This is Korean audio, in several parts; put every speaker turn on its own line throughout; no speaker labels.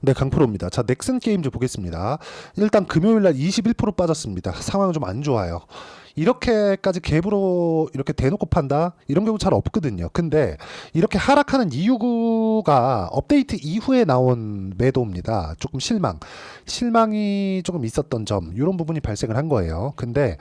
네, 강프로입니다. 자, 넥슨 게임즈 보겠습니다. 일단 금요일날 21% 빠졌습니다. 상황은 좀 안 좋아요. 이렇게까지 갭으로 이렇게 대놓고 판다? 이런 경우 잘 없거든요. 근데 이렇게 하락하는 이유가 업데이트 이후에 나온 매도입니다. 조금 실망이 조금 있었던 점, 이런 부분이 발생을 한 거예요. 근데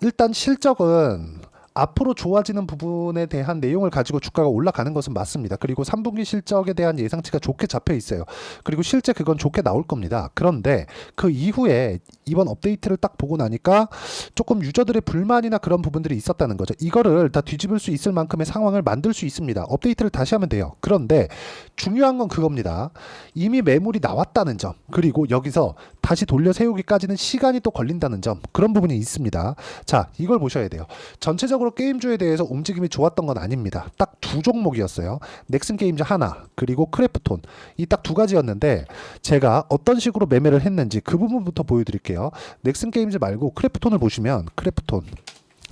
일단 실적은 앞으로 좋아지는 부분에 대한 내용을 가지고 주가가 올라가는 것은 맞습니다. 그리고 3분기 실적에 대한 예상치가 좋게 잡혀 있어요. 그리고 실제 그건 좋게 나올 겁니다. 그런데 그 이후에 이번 업데이트를 딱 보고 나니까 조금 유저들의 불만이나 그런 부분들이 있었다는 거죠. 이거를 다 뒤집을 수 있을 만큼의 상황을 만들 수 있습니다. 업데이트를 다시 하면 돼요. 그런데 중요한 건 그겁니다. 이미 매물이 나왔다는 점, 그리고 여기서 다시 돌려 세우기까지는 시간이 또 걸린다는 점, 그런 부분이 있습니다. 자, 이걸 보셔야 돼요. 전체적으로 게임주에 대해서 움직임이 좋았던 건 아닙니다. 딱 두 종목이었어요. 넥슨 게임즈 하나, 그리고 크래프톤, 이 딱 두 가지였는데 제가 어떤 식으로 매매를 했는지 그 부분부터 보여드릴게요. 넥슨 게임즈 말고 크래프톤을 보시면, 크래프톤,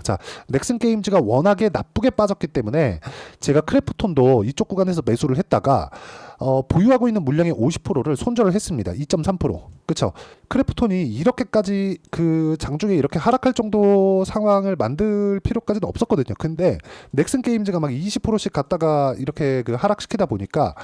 자, 넥슨 게임즈가 워낙에 나쁘게 빠졌기 때문에 제가 크래프톤도 이쪽 구간에서 매수를 했다가 보유하고 있는 물량의 50%를 손절을 했습니다. 2.3%. 그쵸? 크래프톤이 이렇게까지 그 장중에 이렇게 하락할 정도 상황을 만들 필요까지는 없었거든요. 근데 넥슨 게임즈가 막 20%씩 갔다가 이렇게 그 하락시키다 보니까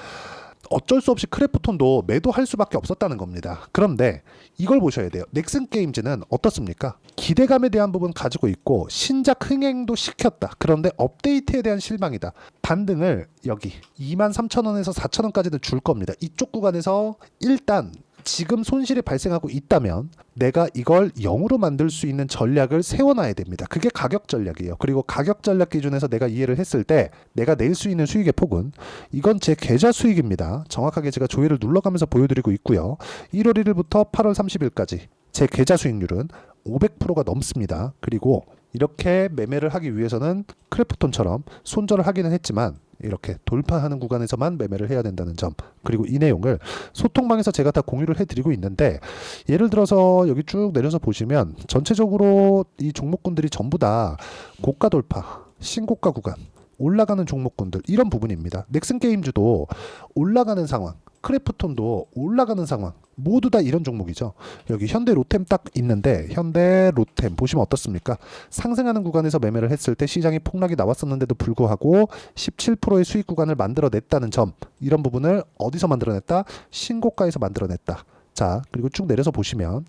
어쩔 수 없이 크래프톤도 매도할 수밖에 없었다는 겁니다. 그런데 이걸 보셔야 돼요. 넥슨 게임즈는 어떻습니까? 기대감에 대한 부분 가지고 있고 신작 흥행도 시켰다. 그런데 업데이트에 대한 실망이다. 반등을 여기 23,000원에서 4,000원까지는 줄 겁니다. 이쪽 구간에서 일단 지금 손실이 발생하고 있다면 내가 이걸 0으로 만들 수 있는 전략을 세워놔야 됩니다. 그게 가격 전략이에요. 그리고 가격 전략 기준에서 내가 이해를 했을 때 내가 낼 수 있는 수익의 폭은, 이건 제 계좌 수익입니다. 정확하게 제가 조회를 눌러가면서 보여드리고 있고요. 1월 1일부터 8월 30일까지 제 계좌 수익률은 500%가 넘습니다. 그리고 이렇게 매매를 하기 위해서는 크래프톤처럼 손절을 하기는 했지만 이렇게 돌파하는 구간에서만 매매를 해야 된다는 점, 그리고 이 내용을 소통방에서 제가 다 공유를 해드리고 있는데, 예를 들어서 여기 쭉 내려서 보시면 전체적으로 이 종목군들이 전부 다 고가 돌파, 신고가 구간, 올라가는 종목군들, 이런 부분입니다. 넥슨 게임즈도 올라가는 상황, 크래프톤도 올라가는 상황, 모두 다 이런 종목이죠. 여기 현대 로템 딱 있는데 현대 로템 보시면 어떻습니까? 상승하는 구간에서 매매를 했을 때 시장이 폭락이 나왔었는데도 불구하고 17%의 수익 구간을 만들어냈다는 점, 이런 부분을 어디서 만들어냈다? 신고가에서 만들어냈다. 자, 그리고 쭉 내려서 보시면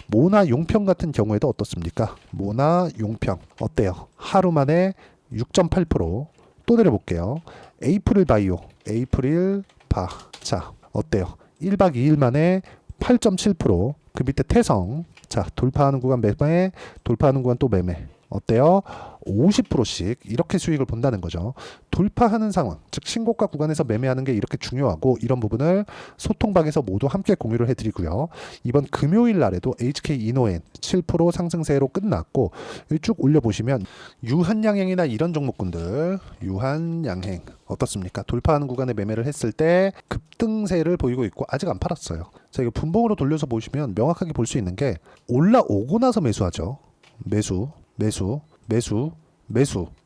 모나 용평 같은 경우에도 어떻습니까? 모나 용평 어때요? 하루 만에 6.8%. 또 내려볼게요. 에이프릴 바이오, 에이프릴 바. 자, 어때요? 1박 2일 만에 8.7%. 그 밑에 태성. 자, 돌파하는 구간 매매, 돌파하는 구간 또 매매. 어때요? 50%씩 이렇게 수익을 본다는 거죠. 돌파하는 상황, 즉 신고가 구간에서 매매하는 게 이렇게 중요하고, 이런 부분을 소통방에서 모두 함께 공유를 해드리고요. 이번 금요일 날에도 HK 이노엔 7% 상승세로 끝났고, 쭉 올려보시면 유한양행이나 이런 종목군들, 유한양행 어떻습니까? 돌파하는 구간에 매매를 했을 때 급등세를 보이고 있고 아직 안 팔았어요. 자, 이거 분봉으로 돌려서 보시면 명확하게 볼 수 있는 게 올라오고 나서 매수하죠. 매수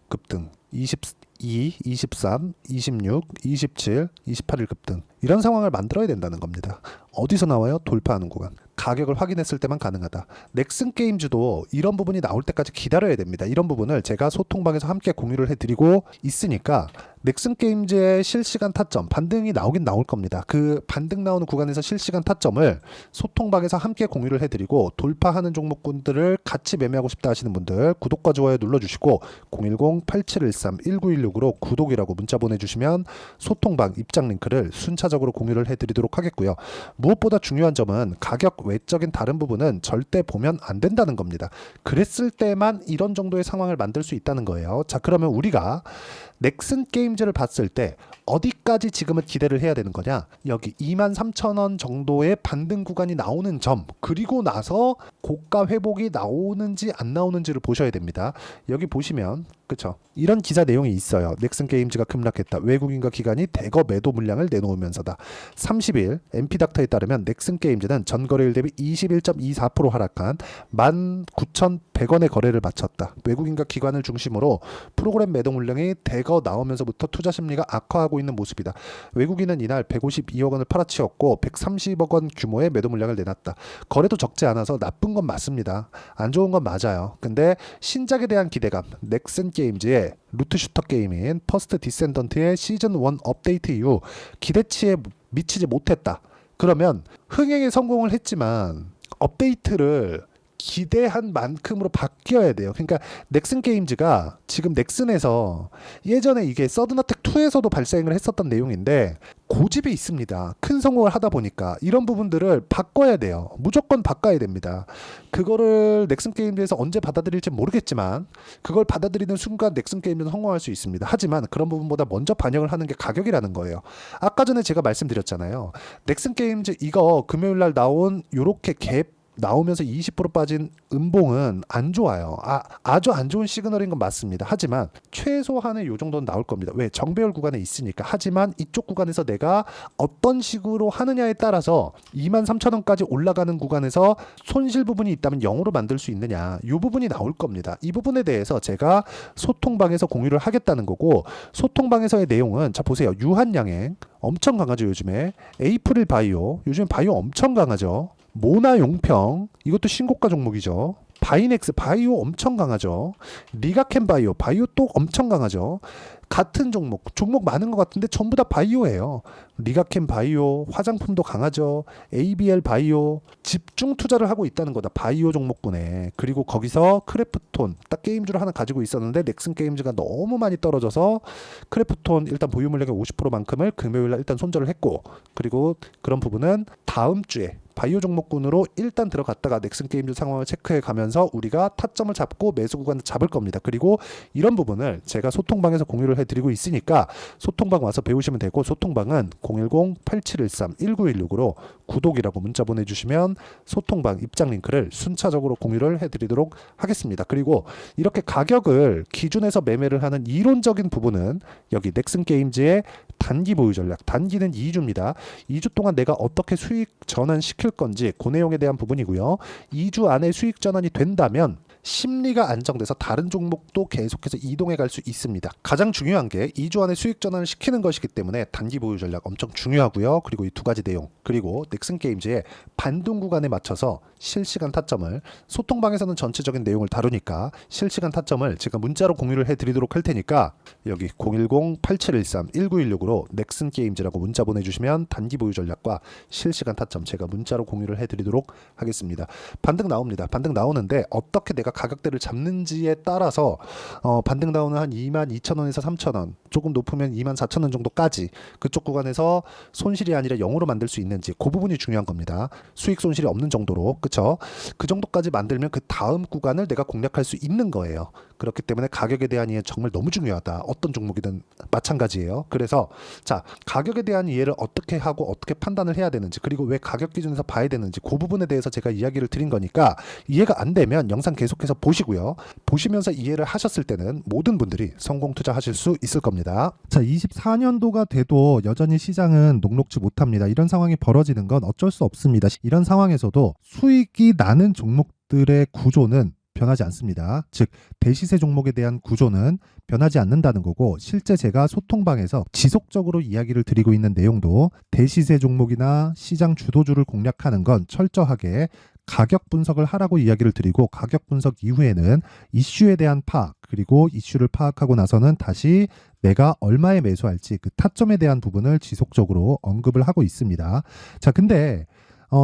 급등 22, 23, 26, 27, 28일 급등, 이런 상황을 만들어야 된다는 겁니다. 어디서 나와요? 돌파하는 구간. 가격을 확인했을 때만 가능하다. 넥슨 게임즈도 이런 부분이 나올 때까지 기다려야 됩니다. 이런 부분을 제가 소통방에서 함께 공유를 해드리고 있으니까 넥슨 게임즈의 실시간 타점, 반등이 나오긴 나올 겁니다. 그 반등 나오는 구간에서 실시간 타점을 소통방에서 함께 공유를 해드리고, 돌파하는 종목군들을 같이 매매하고 싶다 하시는 분들 구독과 좋아요 눌러주시고 010-8713-1916으로 구독이라고 문자 보내주시면 소통방 입장 링크를 순차적으로 공유를 해드리도록 하겠고요. 무엇보다 중요한 점은 가격 외적인 다른 부분은 절대 보면 안 된다는 겁니다. 그랬을 때만 이런 정도의 상황을 만들 수 있다는 거예요. 자, 그러면 우리가 넥슨 게임즈를 봤을 때 어디까지 지금은 기대를 해야 되는 거냐? 여기 23,000원 정도의 반등 구간이 나오는 점, 그리고 나서 고가 회복이 나오는지 안 나오는지를 보셔야 됩니다. 여기 보시면 그쵸? 이런 기사 내용이 있어요. 넥슨 게임즈가 급락했다. 외국인과 기관이 대거 매도 물량을 내놓으면서다. 30일 NP닥터에 따르면 넥슨 게임즈는 전거래일 대비 21.24% 하락한 19,100원의 거래를 마쳤다. 외국인과 기관을 중심으로 프로그램 매도 물량이 대거 나오면서부터 투자 심리가 악화하고 있는 모습이다. 외국인은 이날 152억 원을 팔아치웠고 130억 원 규모의 매도 물량을 내놨다. 거래도 적지 않아서 나쁜 건 맞습니다. 안 좋은 건 맞아요. 근데 신작에 대한 기대감, 넥슨 게임즈의 루트 슈터 게임인 퍼스트 디센던트의 시즌 1 업데이트 이후 기대치에 미치지 못했다. 그러면 흥행에 성공을 했지만 업데이트를 기대한 만큼으로 바뀌어야 돼요. 그러니까 넥슨 게임즈가 지금 넥슨에서 예전에 이게 서든어택 2에서도 발생을 했었던 내용인데 고집이 있습니다. 큰 성공을 하다 보니까 이런 부분들을 바꿔야 돼요. 무조건 바꿔야 됩니다. 그거를 넥슨 게임즈에서 언제 받아들일지 모르겠지만 그걸 받아들이는 순간 넥슨 게임즈는 성공할 수 있습니다. 하지만 그런 부분보다 먼저 반영을 하는 게 가격이라는 거예요. 아까 전에 제가 말씀드렸잖아요. 넥슨 게임즈 이거 금요일날 나온 요렇게 갭 나오면서 20% 빠진 음봉은 안 좋아요. 아주 안 좋은 시그널인 건 맞습니다. 하지만 최소한의 요 정도는 나올 겁니다. 왜? 정배열 구간에 있으니까. 하지만 이쪽 구간에서 내가 어떤 식으로 하느냐에 따라서 23,000원까지 올라가는 구간에서 손실 부분이 있다면 0으로 만들 수 있느냐. 이 부분이 나올 겁니다. 이 부분에 대해서 제가 소통방에서 공유를 하겠다는 거고 소통방에서의 내용은 자 보세요. 유한양행 엄청 강하죠. 요즘에. 에이프릴 바이오 요즘 바이오 엄청 강하죠. 모나 용평 이것도 신고가 종목이죠. 바이넥스 바이오 엄청 강하죠. 리가켄 바이오 바이오 또 엄청 강하죠. 같은 종목 많은 것 같은데 전부 다 바이오예요. 리가켄 바이오 화장품도 강하죠. ABL 바이오 집중 투자를 하고 있다는 거다. 바이오 종목군에. 그리고 거기서 크래프톤 딱 게임주를 하나 가지고 있었는데 넥슨 게임즈가 너무 많이 떨어져서 크래프톤 일단 보유 물량의 50%만큼을 금요일날 일단 손절을 했고 그리고 그런 부분은 다음 주에 바이오 종목군으로 일단 들어갔다가 넥슨 게임즈 상황을 체크해 가면서 우리가 타점을 잡고 매수 구간을 잡을 겁니다. 그리고 이런 부분을 제가 소통방에서 공유를 해드리고 있으니까 소통방 와서 배우시면 되고 소통방은 010-8713-1916으로 구독이라고 문자 보내주시면 소통방 입장 링크를 순차적으로 공유를 해드리도록 하겠습니다. 그리고 이렇게 가격을 기준에서 매매를 하는 이론적인 부분은 여기 넥슨 게임즈의 단기 보유 전략, 단기는 2주입니다. 2주 동안 내가 어떻게 수익 전환시킬 건지 그 내용에 대한 부분이고요. 2주 안에 수익 전환이 된다면 심리가 안정돼서 다른 종목도 계속해서 이동해 갈 수 있습니다. 가장 중요한 게 2주 안에 수익 전환을 시키는 것이기 때문에 단기 보유 전략 엄청 중요하고요. 그리고 이 두 가지 내용 그리고 넥슨 게임즈의 반등 구간에 맞춰서 실시간 타점을 소통방에서는 전체적인 내용을 다루니까 실시간 타점을 제가 문자로 공유를 해드리도록 할 테니까 여기 010-8713-1916으로 넥슨 게임즈라고 문자 보내주시면 단기 보유 전략과 실시간 타점 제가 문자로 공유를 해드리도록 하겠습니다. 반등 나옵니다. 반등 나오는데 어떻게 내가 가격대를 잡는지에 따라서 반등 나오는 한 22,000원에서 3,000원 조금 높으면 24,000원 정도까지 그쪽 구간에서 손실이 아니라 0으로 만들 수 있는지 그 부분이 중요한 겁니다. 수익 손실이 없는 정도로 그쵸? 그 정도까지 만들면 그 다음 구간을 내가 공략할 수 있는 거예요. 그렇기 때문에 가격에 대한 이해 정말 너무 중요하다. 어떤 종목이든 마찬가지예요. 그래서 자 가격에 대한 이해를 어떻게 하고 어떻게 판단을 해야 되는지 그리고 왜 가격 기준에서 봐야 되는지 그 부분에 대해서 제가 이야기를 드린 거니까 이해가 안 되면 영상 계속해서 보시고요. 보시면서 이해를 하셨을 때는 모든 분들이 성공 투자하실 수 있을 겁니다. 자 24년도가 돼도 여전히 시장은 녹록지 못합니다. 이런 상황이 벌어지는 건 어쩔 수 없습니다. 이런 상황에서도 수익이 나는 종목들의 구조는 변하지 않습니다. 즉 대시세 종목에 대한 구조는 변하지 않는다는 거고 실제 제가 소통방에서 지속적으로 이야기를 드리고 있는 내용도 대시세 종목이나 시장 주도주를 공략하는 건 철저하게 가격 분석을 하라고 이야기를 드리고 가격 분석 이후에는 이슈에 대한 파악 그리고 이슈를 파악하고 나서는 다시 내가 얼마에 매수할지 그 타점에 대한 부분을 지속적으로 언급을 하고 있습니다. 자 근데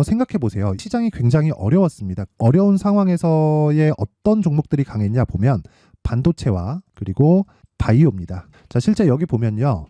생각해 보세요. 시장이 굉장히 어려웠습니다. 어려운 상황에서의 어떤 종목들이 강했냐 보면 반도체와 그리고 바이오입니다. 자, 실제 여기 보면요.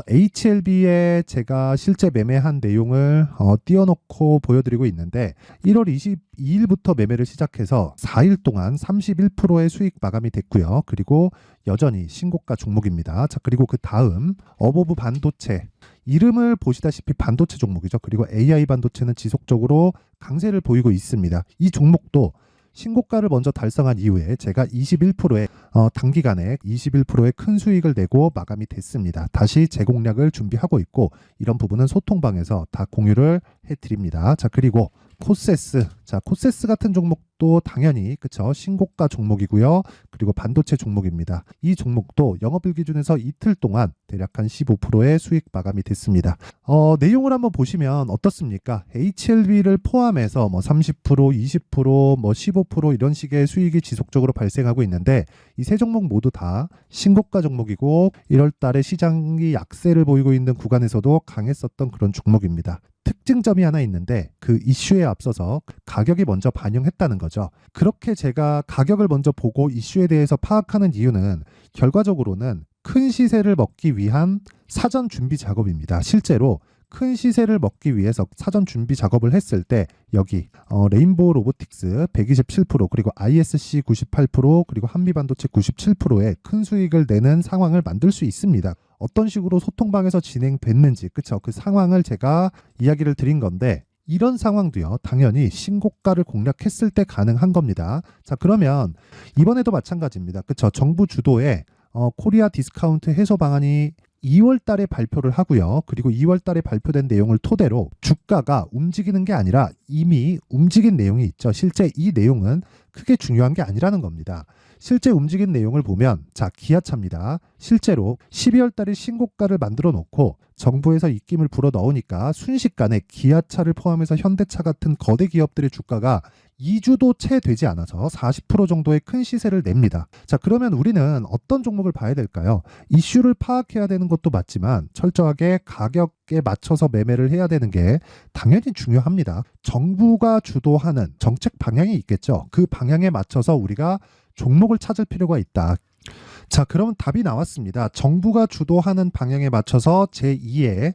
HLB에 제가 실제 매매한 내용을 띄워놓고 보여드리고 있는데 1월 22일부터 매매를 시작해서 4일 동안 31%의 수익 마감이 됐고요. 그리고 여전히 신고가 종목입니다. 자, 그리고 그 다음 어보브 반도체 이름을 보시다시피 반도체 종목이죠. 그리고 AI 반도체는 지속적으로 강세를 보이고 있습니다. 이 종목도 신고가를 먼저 달성한 이후에 제가 21%의 단기간에 21%의 큰 수익을 내고 마감이 됐습니다. 다시 재공략을 준비하고 있고 이런 부분은 소통방에서 다 공유를 해드립니다. 자, 그리고 코세스. 자, 코세스 같은 종목도 당연히 그쵸, 신고가 종목이고요. 그리고 반도체 종목입니다. 이 종목도 영업일 기준에서 이틀 동안 대략 한 15%의 수익 마감이 됐습니다. 내용을 한번 보시면 어떻습니까? HLB를 포함해서 뭐 30%, 20%, 뭐 15% 이런 식의 수익이 지속적으로 발생하고 있는데 이 세 종목 모두 다 신고가 종목이고 1월 달에 시장이 약세를 보이고 있는 구간에서도 강했었던 그런 종목입니다. 특징점이 하나 있는데 그 이슈에 앞서서 가격이 먼저 반영했다는 거죠. 그렇게 제가 가격을 먼저 보고 이슈에 대해서 파악하는 이유는 결과적으로는 큰 시세를 먹기 위한 사전 준비 작업입니다. 실제로 큰 시세를 먹기 위해서 사전 준비 작업을 했을 때 여기 레인보우 로보틱스 127% 그리고 ISC 98% 그리고 한미반도체 97%의 큰 수익을 내는 상황을 만들 수 있습니다. 어떤 식으로 소통방에서 진행됐는지 그쵸, 그 상황을 제가 이야기를 드린 건데 이런 상황도요 당연히 신고가를 공략했을 때 가능한 겁니다. 자, 그러면 이번에도 마찬가지입니다. 그쵸, 정부 주도의 코리아 디스카운트 해소 방안이 2월 달에 발표를 하고요. 그리고 2월 달에 발표된 내용을 토대로 주가가 움직이는 게 아니라 이미 움직인 내용이 있죠. 실제 이 내용은 크게 중요한 게 아니라는 겁니다. 실제 움직인 내용을 보면 자, 기아차입니다. 실제로 12월 달에 신고가를 만들어 놓고 정부에서 입김을 불어 넣으니까 순식간에 기아차를 포함해서 현대차 같은 거대 기업들의 주가가 2주도 채 되지 않아서 40% 정도의 큰 시세를 냅니다. 자, 그러면 우리는 어떤 종목을 봐야 될까요? 이슈를 파악해야 되는 것도 맞지만 철저하게 가격에 맞춰서 매매를 해야 되는 게 당연히 중요합니다. 정부가 주도하는 정책 방향이 있겠죠. 그 방향에 맞춰서 우리가 종목을 찾을 필요가 있다. 자, 그러면 답이 나왔습니다. 정부가 주도하는 방향에 맞춰서 제2의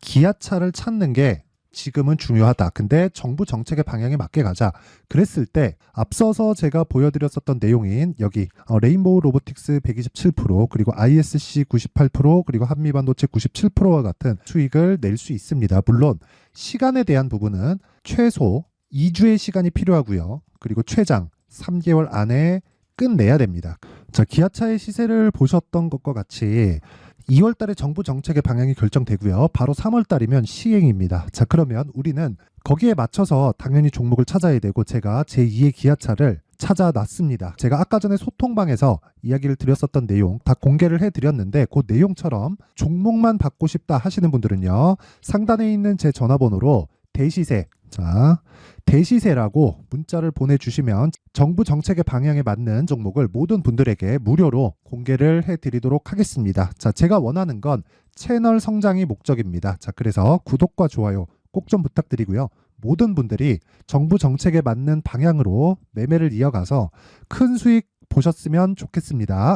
기아차를 찾는 게 지금은 중요하다. 근데 정부 정책의 방향에 맞게 가자. 그랬을 때 앞서서 제가 보여드렸었던 내용인 여기 레인보우 로보틱스 127% 그리고 ISC 98% 그리고 한미반도체 97%와 같은 수익을 낼 수 있습니다. 물론 시간에 대한 부분은 최소 2주의 시간이 필요하고요. 그리고 최장 3개월 안에 끝내야 됩니다. 자, 기아차의 시세를 보셨던 것과 같이 2월 달에 정부 정책의 방향이 결정되고요. 바로 3월 달이면 시행입니다. 자, 그러면 우리는 거기에 맞춰서 당연히 종목을 찾아야 되고 제가 제2의 기아차를 찾아놨습니다. 제가 아까 전에 소통방에서 이야기를 드렸었던 내용 다 공개를 해드렸는데 그 내용처럼 종목만 받고 싶다 하시는 분들은요. 상단에 있는 제 전화번호로 대시세, 자, 대시세라고 문자를 보내주시면 정부 정책의 방향에 맞는 종목을 모든 분들에게 무료로 공개를 해드리도록 하겠습니다. 자, 제가 원하는 건 채널 성장이 목적입니다. 자, 그래서 구독과 좋아요 꼭 좀 부탁드리고요. 모든 분들이 정부 정책에 맞는 방향으로 매매를 이어가서 큰 수익 보셨으면 좋겠습니다.